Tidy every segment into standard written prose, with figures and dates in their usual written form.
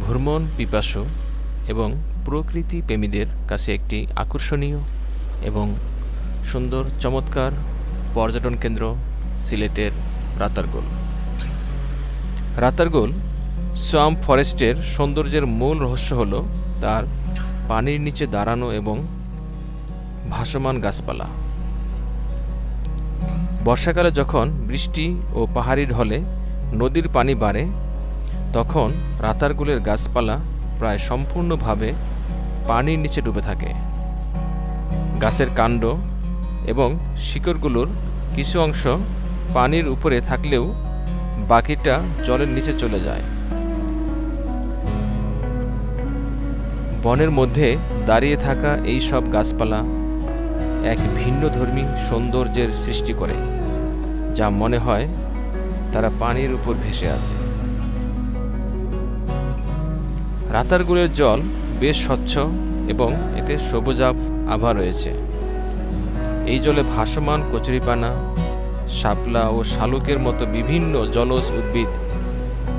ভ্রমণ পিপাসু এবং প্রকৃতি প্রেমীদের কাছে একটি আকর্ষণীয় এবং সুন্দর চমৎকার পর্যটন কেন্দ্র সিলেটের রাতারগুল। রাতারগুল সোয়াম্প ফরেস্টের সৌন্দর্যের মূল রহস্য হল তার পানির নিচে দাঁড়ানো এবং ভাসমান গাছপালা। বর্ষাকালে যখন বৃষ্টি ও পাহাড়ি ঢলে নদীর পানি বাড়ে, তখন রাতারগুলের গাছপালা প্রায় সম্পূর্ণভাবে পানির নিচে ডুবে থাকে। গাছের কাণ্ড এবং শিকড়গুলোর কিছু অংশ পানির উপরে থাকলেও বাকিটা জলের নিচে চলে যায়। বনের মধ্যে দাঁড়িয়ে থাকা এই সব গাছপালা এক ভিন্নধর্মী সৌন্দর্যের সৃষ্টি করে, যা মনে হয় তারা পানির উপর ভেসে আছে। রাতারগুলের জল বেশ স্বচ্ছ এবং এতে সবুজাভ আভা রয়েছে। এই জলে ভাসমান কচুরিপানা, শাপলা ও শালুকের মতো বিভিন্ন জলজ উদ্ভিদ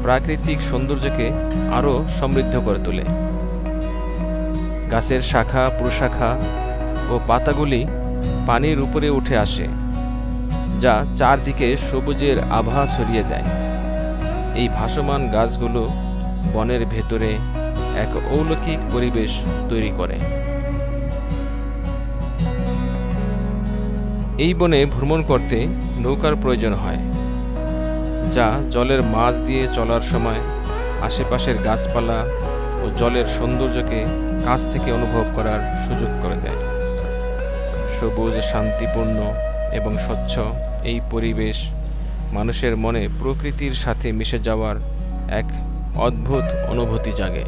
প্রাকৃতিক সৌন্দর্যকে আরও সমৃদ্ধ করে তোলে। গাছের শাখা প্রশাখা ও পাতাগুলি পানির উপরে উঠে আসে, যা চারদিকে সবুজের আভা ছড়িয়ে দেয়। এই ভাসমান গাছগুলো বনের ভেতরে এক অলৌকিক পরিবেশ তৈরি করে। এই বনে ভ্রমণ করতে নৌকার প্রয়োজন হয়, যা জলের মাঝ দিয়ে চলার সময় আশেপাশের গাছপালা ও জলের সৌন্দর্যকে কাছ থেকে অনুভব করার সুযোগ করে দেয়। সবুজ, শান্তিপূর্ণ এবং স্বচ্ছ এই পরিবেশ মানুষের মনে প্রকৃতির সাথে মিশে যাওয়ার এক অদ্ভুত অনুভূতি জাগে।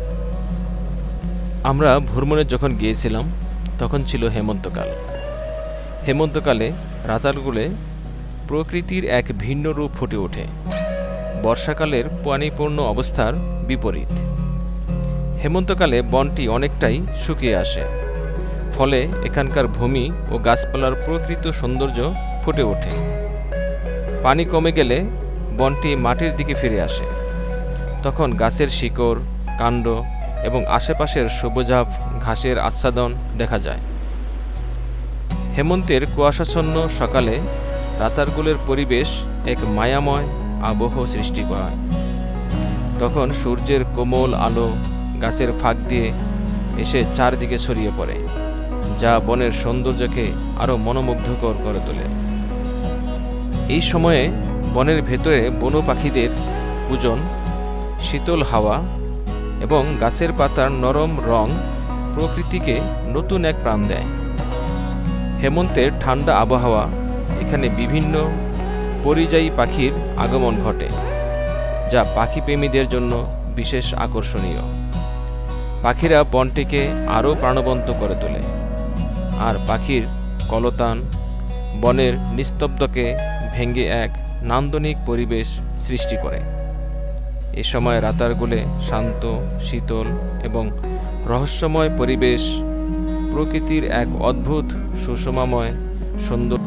আমরা ভ্রমণে যখন গিয়েছিলাম তখন ছিল হেমন্তকাল। হেমন্তকালে রাতারগুলে প্রকৃতির এক ভিন্ন রূপ ফুটে ওঠে, বর্ষাকালের পানিপূর্ণ অবস্থার বিপরীত। হেমন্তকালে বনটি অনেকটাই শুকিয়ে আসে, ফলে এখানকার ভূমি ও গাছপালার প্রকৃত সৌন্দর্য ফুটে ওঠে। পানি কমে গেলে বনটি মাটির দিকে ফিরে আসে, তখন গাছের শিকড়, কাণ্ড এবং আশেপাশের সবুজাভ ঘাসের আচ্ছাদন দেখা যায়। হেমন্তের কুয়াশাচ্ছন্ন সকালে রাতারগুলের পরিবেশ এক মায়াময় আবহ সৃষ্টি করে। তখন সূর্যের কোমল আলো গাছের ফাঁক দিয়ে এসে চারদিকে ছড়িয়ে পড়ে, যা বনের সৌন্দর্যকে আরও মনোমুগ্ধকর করে তোলে। এই সময়ে বনের ভেতরে বন্য পাখিদের পূজন, শীতল হাওয়া এবং গাছের পাতার নরম রং প্রকৃতিকে নতুন এক প্রাণ দেয়। হেমন্তের ঠান্ডা আবহাওয়া এখানে বিভিন্ন পরিযায়ী পাখির আগমন ঘটে, যা পাখিপ্রেমীদের জন্য বিশেষ আকর্ষণীয়। পাখিরা বনটিকে আরও প্রাণবন্ত করে তোলে, আর পাখির কলতান বনের নিস্তব্ধকে ভেঙে এক নান্দনিক পরিবেশ সৃষ্টি করে। এ সময় রাতারগুলে শান্ত, শীতল এবং রহস্যময় পরিবেশ প্রকৃতির এক অদ্ভুত সুষমাময় সুন্দর